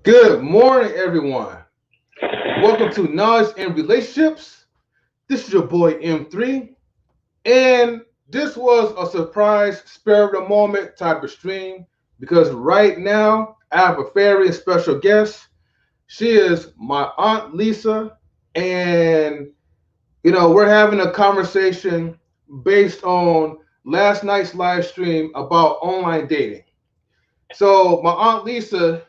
Good morning, everyone. Welcome to Knowledge and Relationships. This is your boy M3, and this was a surprise, spur of the moment type of stream because right now I have a very special guest. She is my Aunt Lisa, and we're having a conversation based on last night's live stream about online dating. So, my Aunt Lisa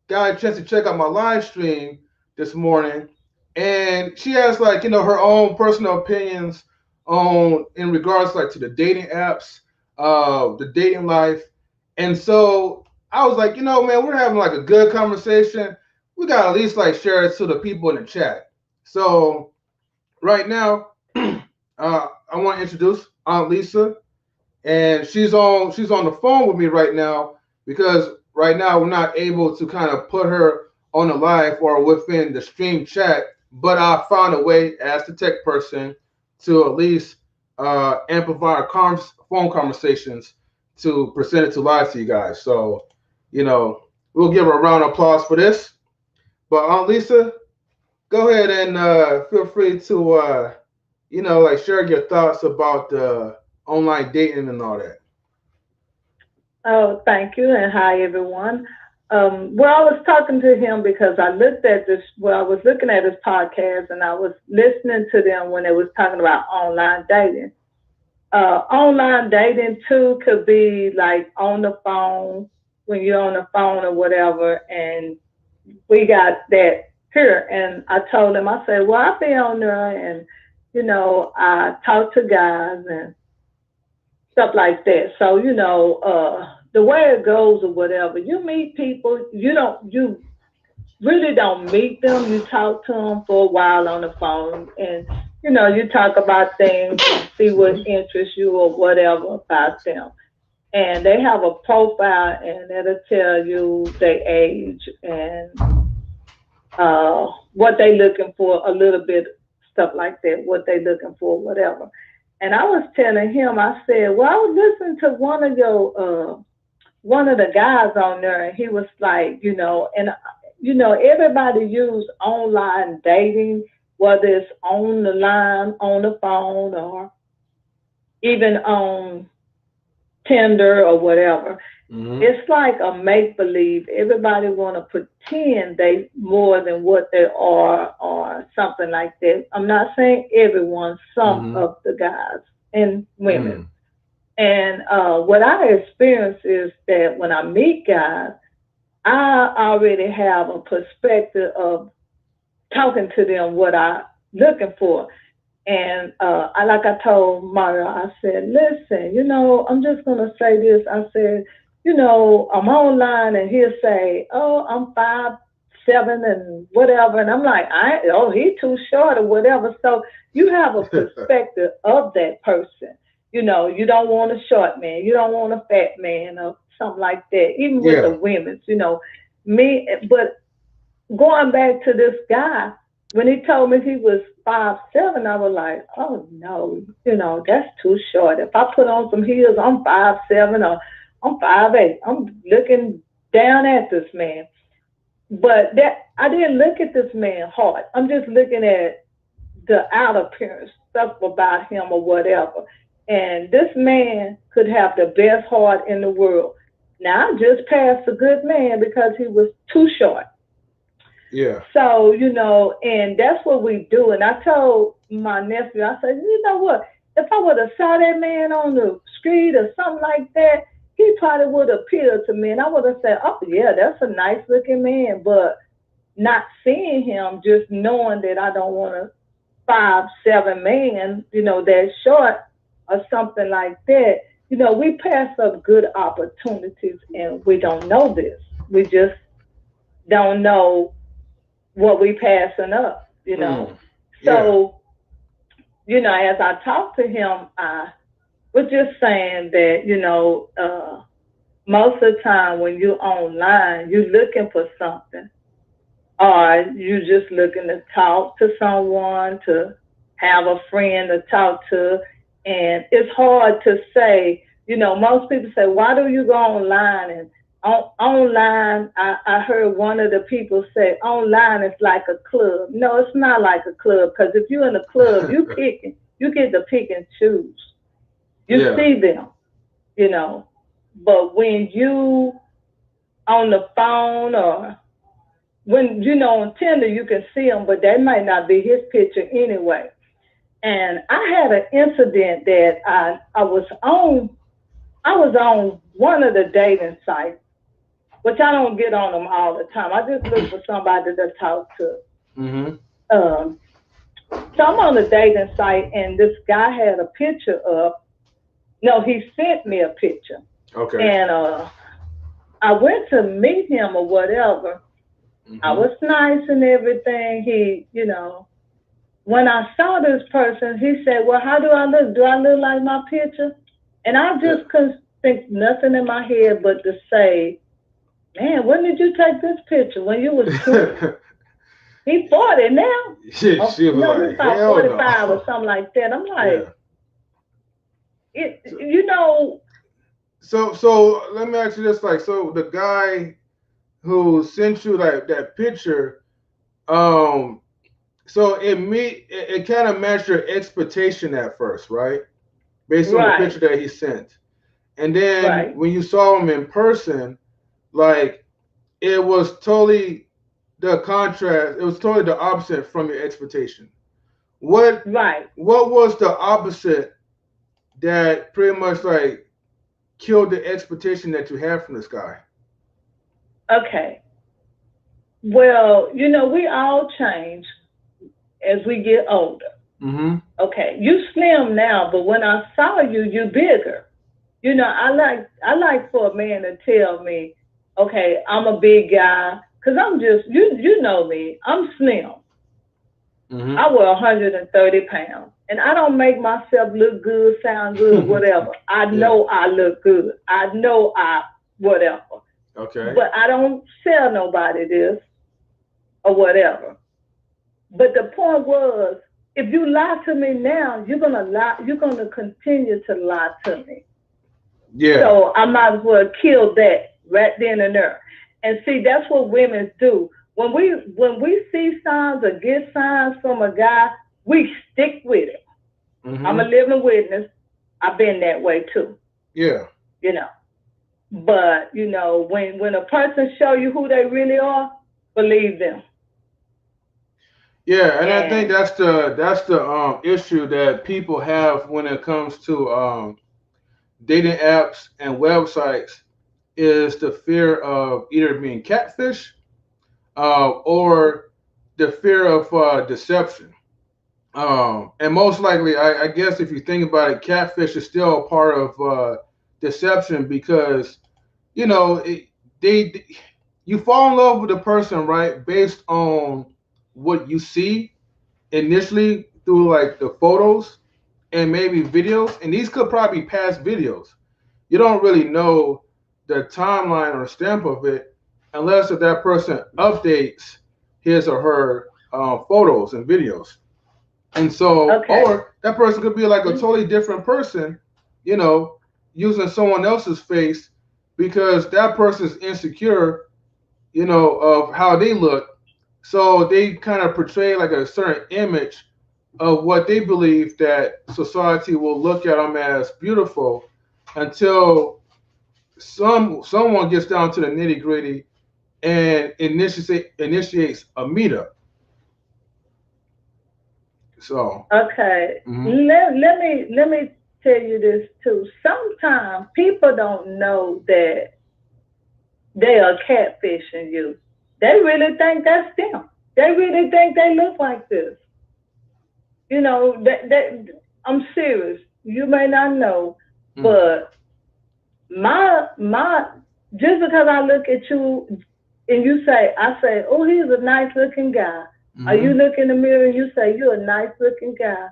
got a chance to check out my live stream this morning, and she has her own personal opinions on in regards to the dating apps, the dating life, and so I was like, man, we're having a good conversation. We got to at least share it to the people in the chat. So right now, I want to introduce Aunt Lisa, and she's on the phone with me right now because right now we're not able to kind of put her on the live or within the stream chat, but I found a way as the tech person to at least amplify our phone conversations to present it to live to you guys. So, we'll give her a round of applause for this. But Aunt Lisa, go ahead and feel free to share your thoughts about online dating and all that. Oh, thank you, and hi everyone. I was talking to him because I looked at this. Well, I was looking at his podcast, and I was listening to them when they was talking about online dating. Online dating too could be like on the phone when you're on the phone or whatever. And we got that here. And I told him, I said, well, I be on there, and I talk to guys and stuff like that. So, the way it goes or whatever, you meet people, you really don't meet them. You talk to them for a while on the phone, and, you talk about things, see what interests you or whatever about them. And they have a profile, and it'll tell you their age and what they looking for, a little bit, stuff like that, what they looking for, whatever. And I was telling him, I said, well, I was listening to one of the guys on there, and he was like, everybody use online dating, whether it's on the line, on the phone, or even on Tinder or whatever. Mm-hmm. It's like a make-believe. Everybody want to pretend they more than what they are or something like that. I'm not saying everyone, some of the guys and women. And what I experience is that when I meet guys, I already have a perspective of talking to them what I'm looking for. And like I told Mario, I said, listen, I'm just going to say this. I said, I'm online, and he'll say, oh, I'm 5'7" and whatever. And I'm like, he's too short or whatever. So you have a perspective of that person. You don't want a short man. You don't want a fat man or something like that. Even with the women, but going back to this guy, when he told me he was 5'7", I was like, oh no, that's too short. If I put on some heels, I'm 5'7" or I'm 5'8". I'm looking down at this man. But I didn't look at this man hard. I'm just looking at the outer appearance, stuff about him or whatever. And this man could have the best heart in the world. Now I just passed a good man because he was too short. Yeah. So, and that's what we do. And I told my nephew, I said, you know what? If I would have saw that man on the street or something like that, he probably would appeal to me. And I would have said, oh, yeah, that's a nice looking man. But not seeing him, just knowing that I don't want a 5'7" man, that's short or something like that. We pass up good opportunities and we don't know this. We just don't know what we passing up. Mm. Yeah. So, as I talked to him, I was just saying that, most of the time when you're online, you're looking for something, or you just looking to talk to someone, to have a friend to talk to. And it's hard to say, most people say, why do you go online? And online, I heard one of the people say, online is like a club. No, it's not like a club, because if you're in a club, you get to pick and choose. You Yeah. see them, you know. But when you on the phone, or when on Tinder, you can see them, but that might not be his picture anyway. And I had an incident that I was on one of the dating sites, which I don't get on them all the time. I just look for somebody to talk to. Mm-hmm. Um, so I'm on the dating site, and this guy had a picture up. No, he sent me a picture, Okay. and I went to meet him or whatever. I Mm-hmm. was nice and everything. When I saw this person, he said, "Well, how do I look? Do I look like my picture?" And I Yeah. just couldn't think nothing in my head but to say, "Man, when did you take this picture? When you was 20?" He 40 now. Oh, She was no, he's like, about hell 45 or no. something like that. I'm like, Yeah. it, So, you know, so let me ask you this: like, so the guy who sent you like that picture, um, so it kind of matched your expectation at first, right? Based on the right, picture that he sent, and then right, when you saw him in person, like it was totally the contrast. It was totally the opposite from your expectation. What right. what was the opposite that pretty much like killed the expectation that you had from this guy? Okay. Well, we all change as we get older. Mm-hmm. Okay, you slim now, but when I saw you, you bigger. I like for a man to tell me, okay, I'm a big guy, cause I'm just you know me. I'm slim. Mm-hmm. I weigh 130 pounds, and I don't make myself look good, sound good, whatever. I Yeah. know I look good. I know I whatever, Okay. but I don't sell nobody this or whatever. But the point was, if you lie to me now, you're gonna lie. You're gonna continue to lie to me. Yeah. So I might as well kill that right then and there. And see, that's what women do. When we see signs or get signs from a guy, we stick with it. I'm a Mm-hmm. living witness. I've been that way too, Yeah. you know. But when a person show you who they really are, believe them. Yeah, and I think And that's the issue that people have when it comes to dating apps and websites is the fear of either being catfish or the fear of deception. And most likely, I guess if you think about it, catfish is still a part of deception because you know it, they you fall in love with a person right based on what you see initially through like the photos and maybe videos, and these could probably be past videos. You don't really know the timeline or stamp of it unless if that person updates his or her photos and videos. And so, okay, or that person could be like a totally different person, you know, using someone else's face because that person's insecure, of how they look. So they kind of portray like a certain image of what they believe that society will look at them as beautiful until someone gets down to the nitty gritty and initiates a meetup. So Okay. mhm. Let me tell you this too. Sometimes people don't know that they are catfishing you. They really think that's them. They really think they look like this. I'm serious. You may not know, Mm. but my just because I look at you and I say, oh, he's a nice looking guy. Or you Mhm. look in the mirror and you say, you're a nice looking guy.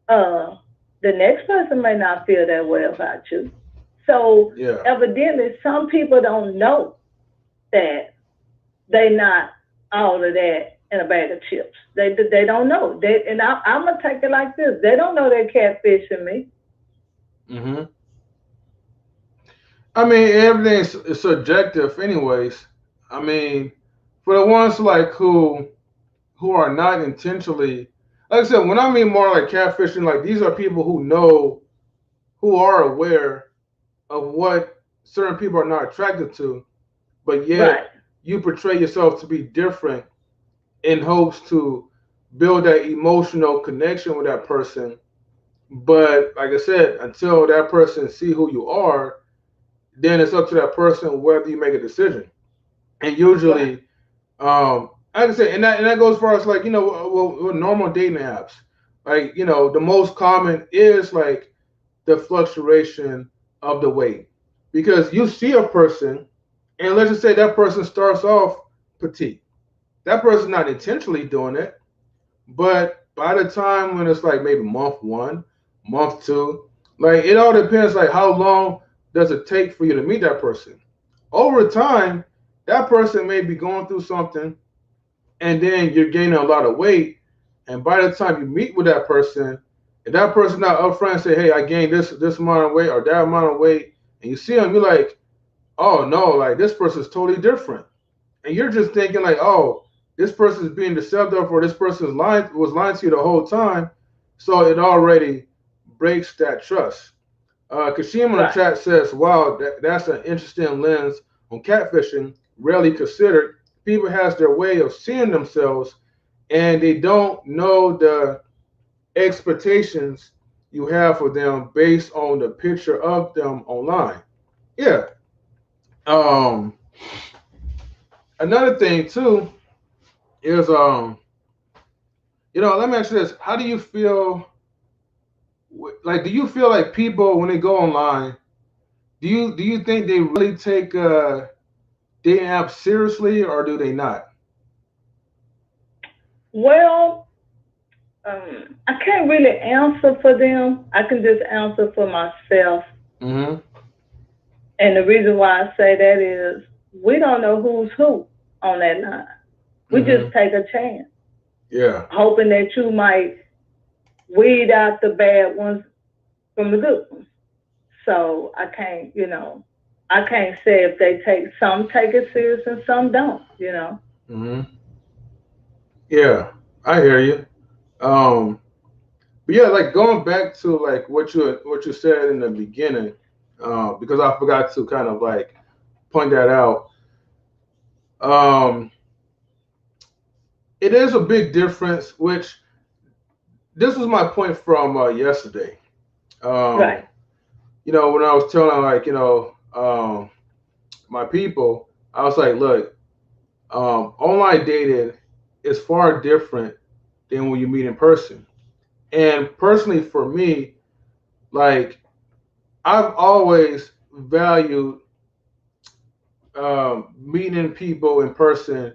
Uh, the next person may not feel that way about you. So Yeah. evidently, some people don't know that they not all of that in a bag of chips. They don't know. I'm gonna take it like this. They don't know they're catfishing me. Mhm. I mean, everything's is subjective, anyways. I mean, for the ones like who are not intentionally, like I said, when I mean more like catfishing, like these are people who know, who are aware of what certain people are not attracted to, but Right, yet you portray yourself to be different in hopes to build that emotional connection with that person. But like I said, until that person see who you are, then it's up to that person whether you make a decision. And right, usually, like I said, and that goes as far as like with normal dating apps. Like the most common is like the fluctuation of the weight, because you see a person, and let's just say that person starts off petite. That person's not intentionally doing it, but by the time when it's like maybe month one, month two, like it all depends like how long does it take for you to meet that person. Over time, that person may be going through something, and then you're gaining a lot of weight. And by the time you meet with that person, if that person not upfront and say, "Hey, I gained this amount of weight or that amount of weight," and you see them, you're like, "Oh no, like this person's totally different." And you're just thinking like, "Oh, this person's being deceptive, or this person's lying to you the whole time." So it already breaks that trust. Kashima in the right, chat says, "Wow, that's an interesting lens on catfishing. Rarely considered. People has their way of seeing themselves, and they don't know the expectations you have for them based on the picture of them online." Yeah. Um. Another thing too is let me ask you this: how do you feel? Like, do you feel like people when they go online? Do you think they really take dating apps seriously, or do they not? Well, I can't really answer for them. I can just answer for myself. Mm-hmm. And the reason why I say that is we don't know who's who on that line. We Mm-hmm. just take a chance, Yeah. hoping that you might weed out the bad ones from the good ones. So I can't say if some take it serious and some don't. Mm-hmm. Yeah. I hear you. Um. But yeah, like going back to like what you said in the beginning, because I forgot to kind of like point that out. Um. It is a big difference. Which this was my point from yesterday. Um. Right, When I was telling like my people, I was like, look, online dating is far different than when you meet in person. And personally, for me, like I've always valued meeting people in person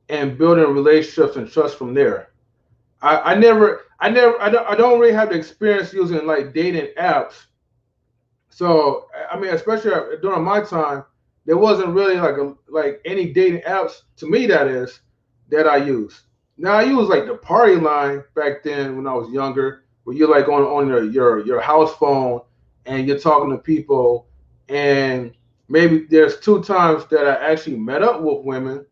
and building relationships and trust from there. I don't really have the experience using like dating apps. So I mean, especially during my time, there wasn't really like any dating apps to me that is that I use. Now I use like the party line back then when I was younger, where you're like on your house phone and you're talking to people, and maybe there's two times that I actually met up with women,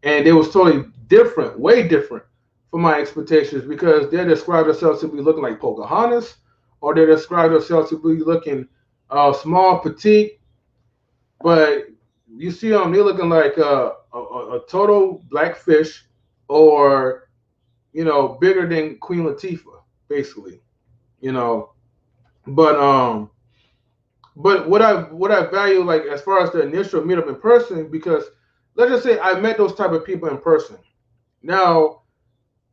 and it was totally different, way different from my expectations, because they describe themselves to be looking like Pocahontas, or they describe themselves to be looking small, petite, but you see them, they're looking like a total blackfish, or bigger than Queen Latifah, basically. You know, but what I value, like, as far as the initial meetup in person, because let's just say I met those type of people in person. Now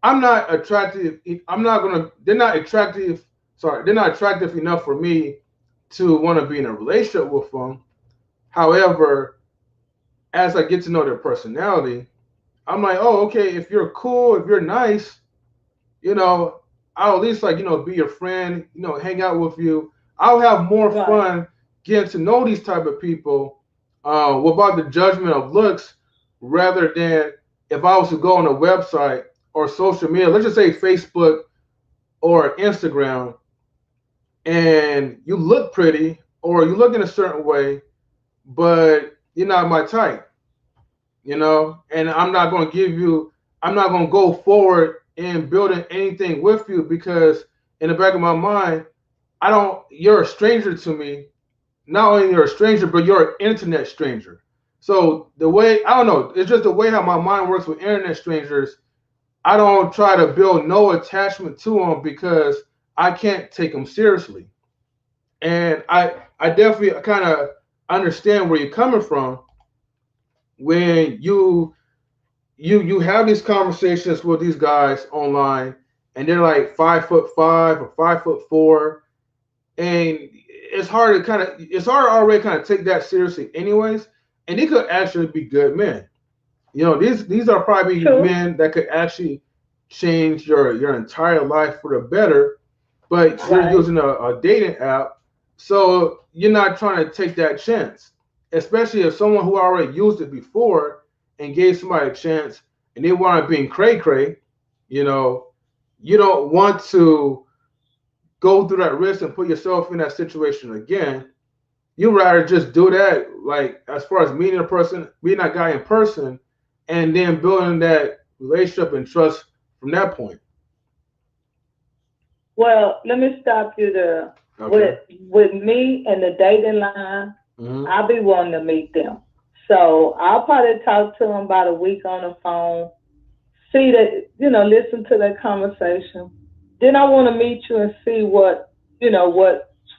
I'm not attractive. I'm not gonna. They're not attractive. Sorry, they're not attractive enough for me to want to be in a relationship with them. However, as I get to know their personality, I'm like, oh, okay. If you're cool, if you're nice, you know, I'll at least, like, be your friend. Hang out with you. I'll have more Right. fun getting to know these type of people, without the judgment of looks, rather than if I was to go on a website or social media, let's just say Facebook or Instagram, and you look pretty or you look in a certain way, but you're not my type, and I'm not going to go forward in building anything with you, because in the back of my mind, you're a stranger to me. Not only you're a stranger, but you're an internet stranger. So the way, I don't know, it's just the way how my mind works with internet strangers. I don't try to build no attachment to them because I can't take them seriously. And I definitely kind of understand where you're coming from when you have these conversations with these guys online, and they're like 5'5" or 5'4", and it's hard to already kind of take that seriously anyways, and they could actually be good men. These are probably True. men that could actually change your entire life for the better, but you're Right. using a dating app, so you're not trying to take that chance, especially if someone who already used it before and gave somebody a chance, and they want to be in cray cray. you know you don't want to go through that risk and put yourself in that situation again. You rather just do that, like, as far as meeting that guy in person, and then building that relationship and trust from that point. Well, let me stop you there. Okay. With me and the dating line, Hmm. I'll be wanting to meet them. So I'll probably talk to them about a week on the phone, see that, listen to their conversation. Then I want to meet you and see what's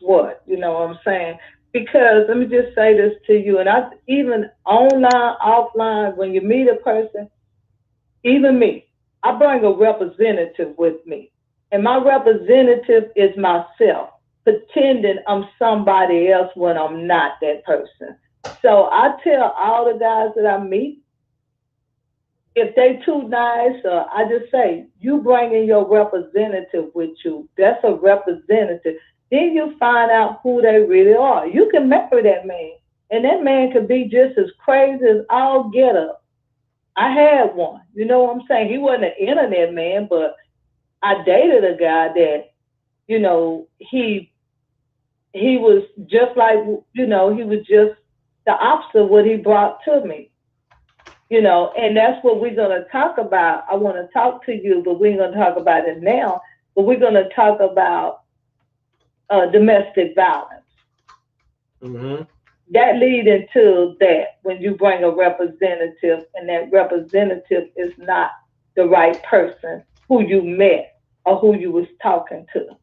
what, what I'm saying. Because let me just say this to you, and I even online, offline, when you meet a person, even me, I bring a representative with me. And my representative is myself, pretending I'm somebody else when I'm not that person. So I tell all the guys that I meet, if they too nice, I just say, you bring in your representative with you. That's a representative. Then you find out who they really are. You can marry that man. And that man could be just as crazy as all get up. I had one. You know what I'm saying? He wasn't an internet man, but I dated a guy that, he was just like, he was just the opposite of what he brought to me. And that's what we're going to talk about. I want to talk to you, but we're going to talk about it now. But we're going to talk about domestic violence. Hmm. That lead into that when you bring a representative and that representative is not the right person who you met or who you was talking to.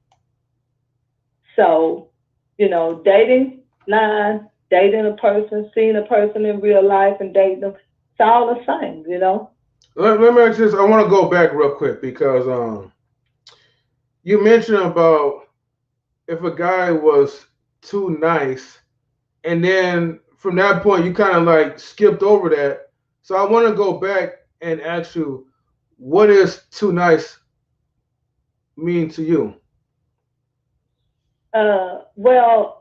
So, dating line, dating a person, seeing a person in real life and dating them, it's all the same. Let me ask this. I want to go back real quick because you mentioned about if a guy was too nice, and then from that point you kind of like skipped over that. So I want to go back and ask you, what is too nice mean to you? Well,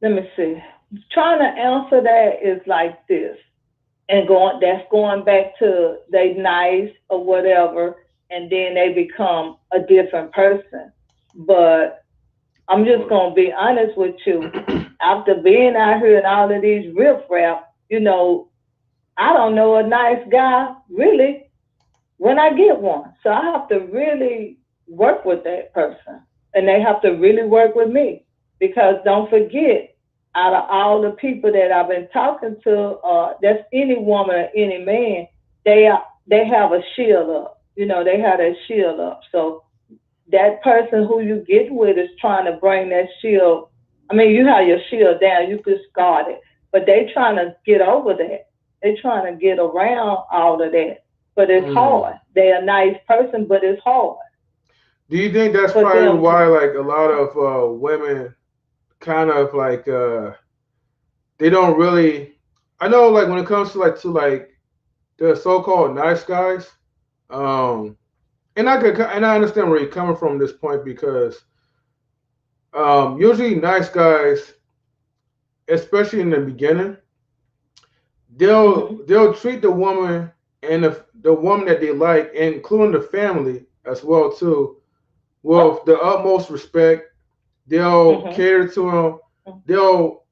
let me see. Trying to answer that is like this, and that's going back to they nice or whatever, and then they become a different person. But I'm just gonna be honest with you. After being out here and all of these riffraff, I don't know a nice guy really when I get one. So I have to really work with that person, and they have to really work with me because don't forget. out of all the people that I've been talking to, that's any woman or any man, they have a shield up. You know, they have that shield up. So that person who you get with is trying to bring that shield. I mean, you have your shield down, you just guard it, but they trying to get over that. They trying to get around all of that, but it's hard. They're a nice person, but it's hard. Do you think that's probably why, like, a lot of women kind of like they don't really? I know, like, when it comes to like the so-called nice guys, and I understand where you're coming from this point because usually nice guys, especially in the beginning, they'll treat the woman and the woman that they like, including the family as well too, with the utmost respect. They'll cater to them. They'll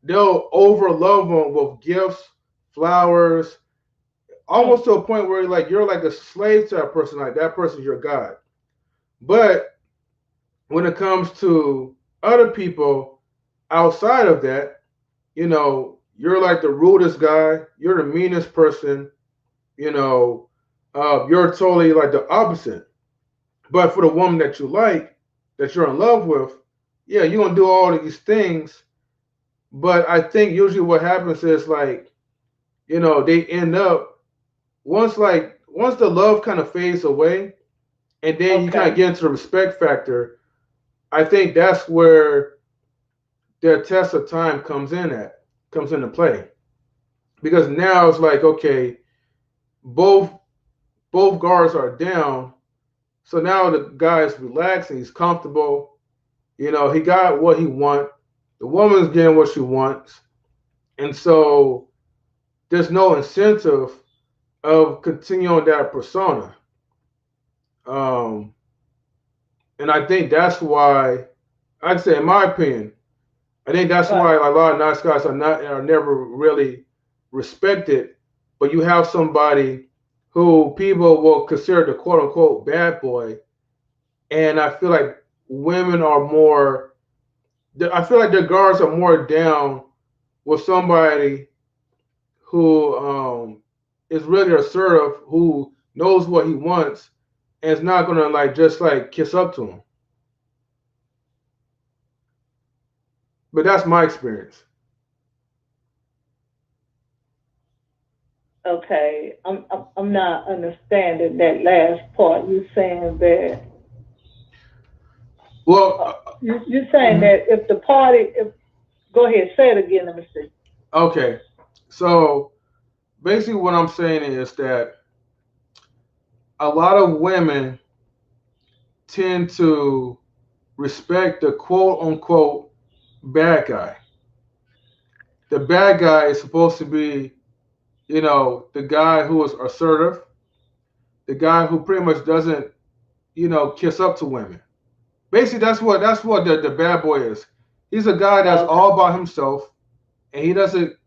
overlove them with gifts, flowers, almost to a point where you're like a slave to that person. Like that person's your god. But when it comes to other people outside of that, you're like the rudest guy. You're the meanest person. You're totally like the opposite. But for the woman that you like, that you're in love with, yeah, you're gonna do all of these things. But I think usually what happens is they end up once the love kind of fades away, and then you kind of get into the respect factor. I think that's where the test of time comes into play, because now it's like, okay, both guards are down, so now the guy's relaxing, he's comfortable, he got what he wants, the woman's getting what she wants, and so there's no incentive of continuing that persona. And I think that's why, I'd say, in my opinion, I think that's why a lot of nice guys are never really respected. But you have somebody who people will consider the quote unquote bad boy, and I feel like women are more. I feel like the guards are more down with somebody who is really assertive, who knows what he wants, and is not gonna just kiss up to him. But that's my experience. Okay, I'm not understanding that last part. You saying that? Well, you're saying that if go ahead, say it again. Let me see. Okay, so basically what I'm saying is that a lot of women tend to respect the quote unquote bad guy. The bad guy is supposed to be, the guy who is assertive, the guy who pretty much doesn't, kiss up to women. Basically, that's what the bad boy is. He's a guy that's all by himself, and he doesn't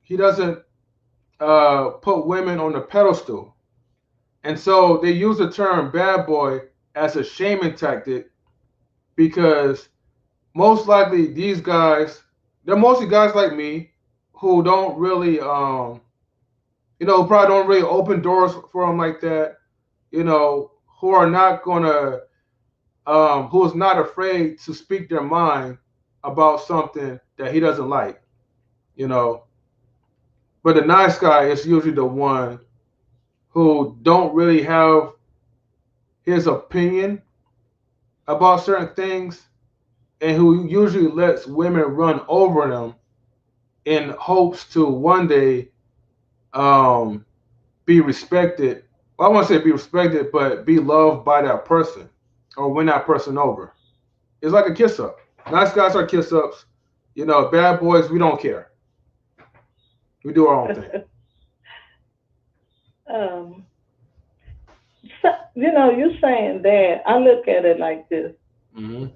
put women on the pedestal. And so they use the term bad boy as a shaming tactic because most likely these guys, they're mostly guys like me who don't really, probably don't really open doors for them like that, who are not gonna, who is not afraid to speak their mind about something that he doesn't like, you know. But the nice guy is usually the one who don't really have his opinion about certain things, and who usually lets women run over them in hopes to one day um, be respected. Well, I want to say be respected, but be loved by that person or win that person over. It's like a kiss up. Nice guys are kiss ups. Bad boys, we don't care. We do our own thing. So, you're saying that. I look at it like this. Mm-hmm.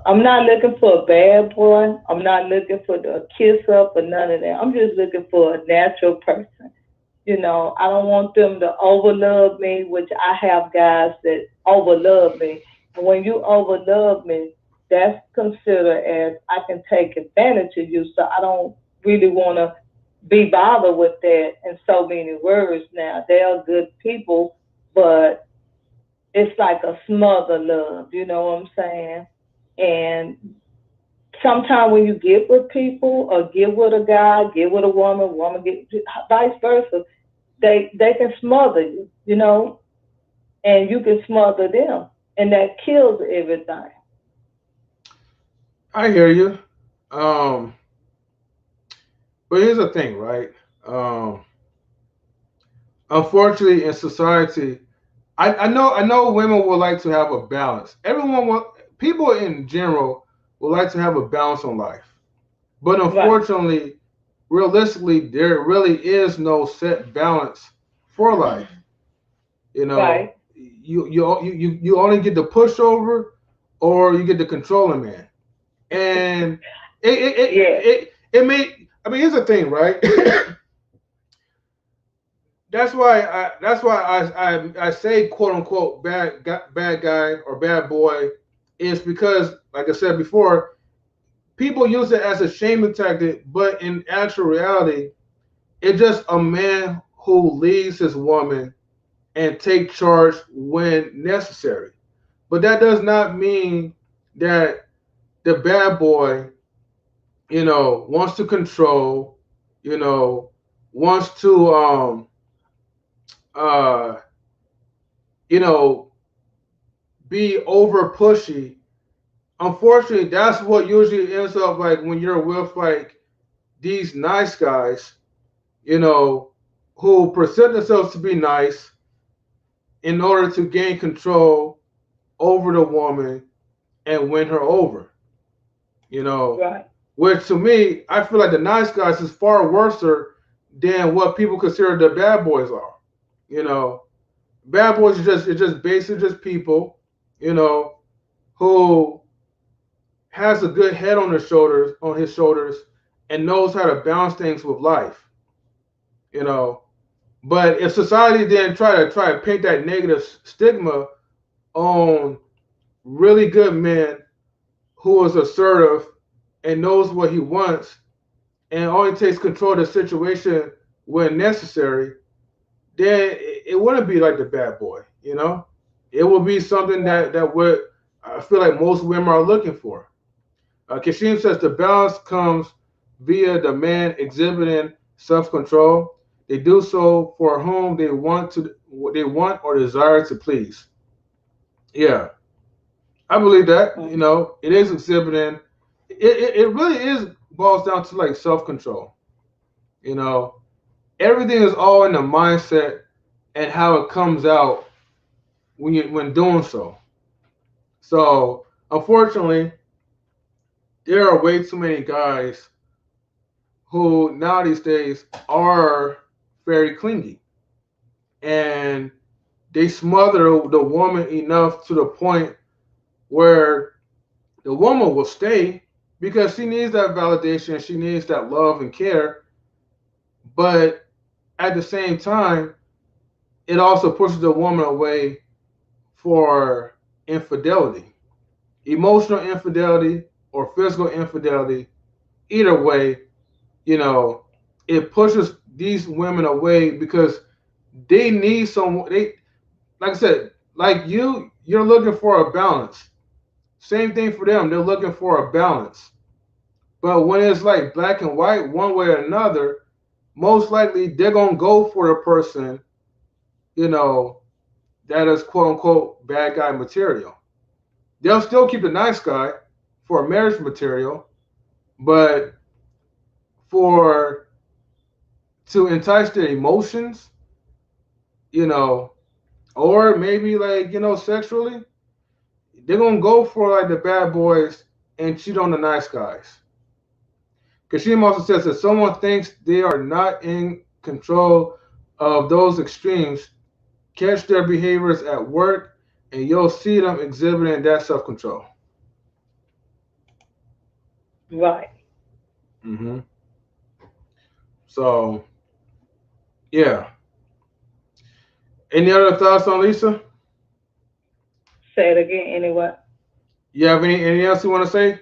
I'm not looking for a bad boy. I'm not looking for the kiss up or none of that. I'm just looking for a natural person. I don't want them to overlove me, which I have guys that overlove me. And when you overlove me, that's considered as I can take advantage of you. So I don't really want to be bothered with that in so many words now. They are good people, but it's like a smother love, you know what I'm saying? And sometimes when you get with people or get with a guy, get with a woman get vice versa, they can smother you, you know, and you can smother them, and that kills everything. I hear you. Um, but here's the thing, right? Um, Unfortunately, in society, I know women would like to have a balance. People in general would like to have a balance on life. But Right, unfortunately, realistically, there really is no set balance for life. You know, right, you only get the pushover, or you get the controlling man. And yes, it may. I mean, here's the thing, right? That's why I say quote unquote bad guy or bad boy is because, like I said before, people use it as a shaming tactic, but in actual reality, it's just a man who leads his woman and take charge when necessary. But that does not mean that the bad boy, wants to control, you know, wants to uh you know be over pushy. Unfortunately, that's what usually ends up like when you're with like these nice guys, you know, who present themselves to be nice in order to gain control over the woman and win her over, you know. right, Which to me, I feel like the nice guys is far worse than what people consider the bad boys are. You know, bad boys are just basically just people, you know, who has a good head on his shoulders and knows how to balance things with life, you know. But if society then try to paint that negative stigma on really good men who is assertive and knows what he wants and only takes control of the situation when necessary, then it wouldn't be like the bad boy, you know. It would be something right, that would I feel like most women are looking for. Kashim says the balance comes via the man exhibiting self-control. They do so for whom they want or desire to please. Yeah, I believe that. You mm, know, it is exhibiting. It really is boils down to like self-control. You know, everything is all in the mindset and how it comes out when doing so. So unfortunately, there are way too many guys who now these days are very clingy, and they smother the woman enough to the point where the woman will stay because she needs that validation, she needs that love and care, but at the same time it also pushes the woman away for infidelity, emotional infidelity or physical infidelity. Either way, you know, it pushes these women away because they need someone. They, like I said, like you're looking for a balance. Same thing for them. They're looking for a balance. But when it's like black and white, one way or another, most likely they're gonna go for the person, you know, that is quote unquote bad guy material. They'll still keep the nice guy for marriage material, but for to entice their emotions, you know, or maybe like, sexually, they're gonna go for like the bad boys and cheat on the nice guys. Kashim also says that someone thinks they are not in control of those extremes, catch their behaviors at work, and you'll see them exhibiting that self control. right. Hmm. So, yeah. Any other thoughts on Lisa? Say it again, anyway. You have anything else you want to say?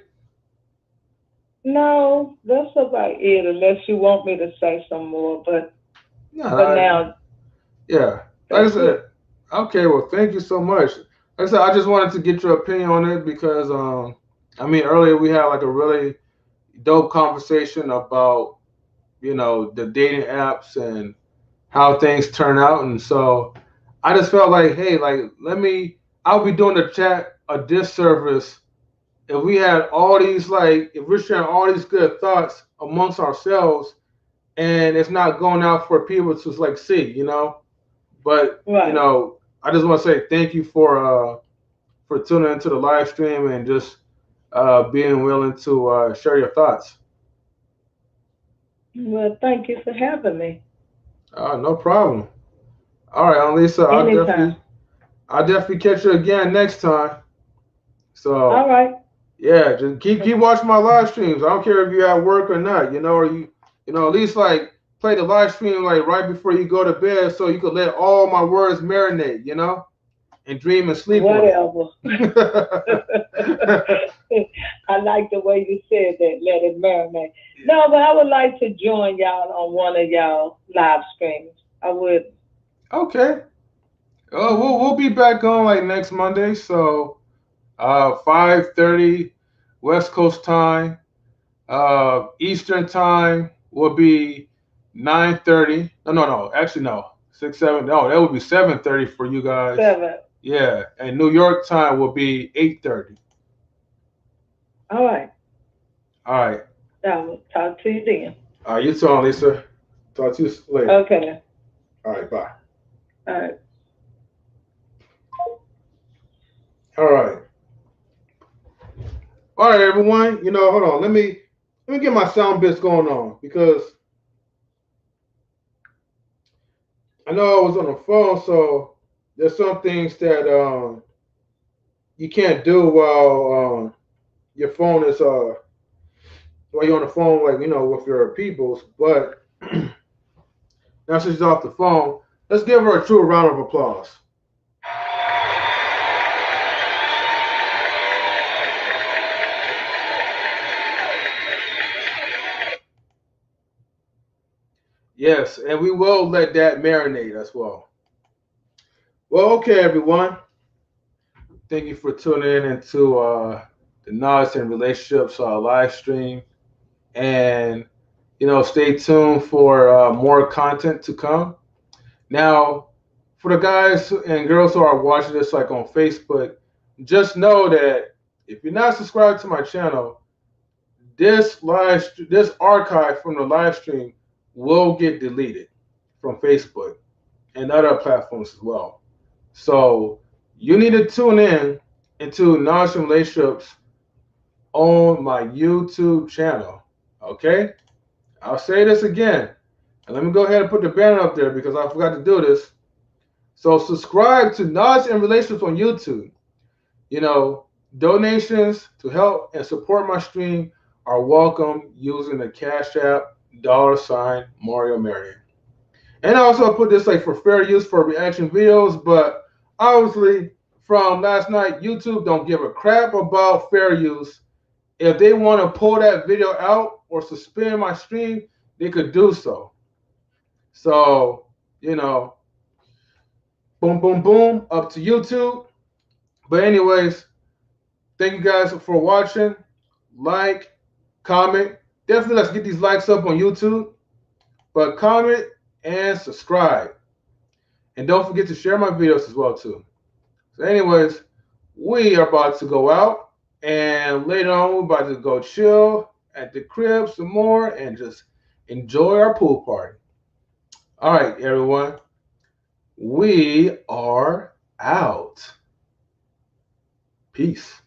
No, that's about it. Unless you want me to say some more, but No, for now, yeah. Like I that's said, it. okay. Well, thank you so much. Like I said, I just wanted to get your opinion on it because, I mean, earlier we had like a really dope conversation about, the dating apps and how things turn out, and so I just felt like, hey, like I'll be doing the chat a disservice if we had all these if we're sharing all these good thoughts amongst ourselves and it's not going out for people to see. But Right. I just want to say thank you for tuning into the live stream and just being willing to share your thoughts. Well, thank you for having me. No problem. All right, Lisa, Anytime. I'll definitely catch you again next time. All So right. yeah, just keep watching my live streams. I don't care if you're at work or not, or at least play the live stream right before you go to bed so you could let all my words marinate, and dream and sleep on it. Whatever. I like the way you said that. Let it marinate. No, but I would like to join y'all on one of y'all live streams. I would. Okay. Oh, we'll be back on next Monday, so 5:30 West Coast time. Eastern time will be 9:30. No. Actually, no. 6, 7. No, that would be 7:30 for you guys. 7. Yeah, and New York time will be 8:30. All right. All right. I'll talk to you then. All right, you too, Lisa. Talk to you later. Okay. All right, bye. All right. All right. All right, everyone. Hold on. Let me get my sound bits going on because I know I was on the phone, so there's some things that you can't do while your phone is while you're on the phone, with your peoples. But now she's off the phone, let's give her a true round of applause. Yes, and we will let that marinate as well. Well, okay, everyone. Thank you for tuning in into the Knowledge and Relationships live stream. And, stay tuned for more content to come. Now, for the guys and girls who are watching this on Facebook, just know that if you're not subscribed to my channel, this archive from the live stream will get deleted from Facebook and other platforms as well. So you need to tune in into Knowledge and Relationships on my YouTube channel. Okay? I'll say this again. And let me go ahead and put the banner up there because I forgot to do this. So subscribe to Knowledge and Relationships on YouTube. Donations to help and support my stream are welcome using the Cash App $Mario Marion. And I also put this for fair use for reaction videos, but obviously from last night, YouTube don't give a crap about fair use. If they want to pull that video out or suspend my stream, they could do so. So, boom, boom, boom, up to YouTube. But anyways, thank you guys for watching. Like, comment. Definitely let's get these likes up on YouTube. But comment and subscribe. And don't forget to share my videos as well too. So anyways, we are about to go out. And later on, we're about to go chill at the crib some more and just enjoy our pool party. All right, everyone. We are out. Peace.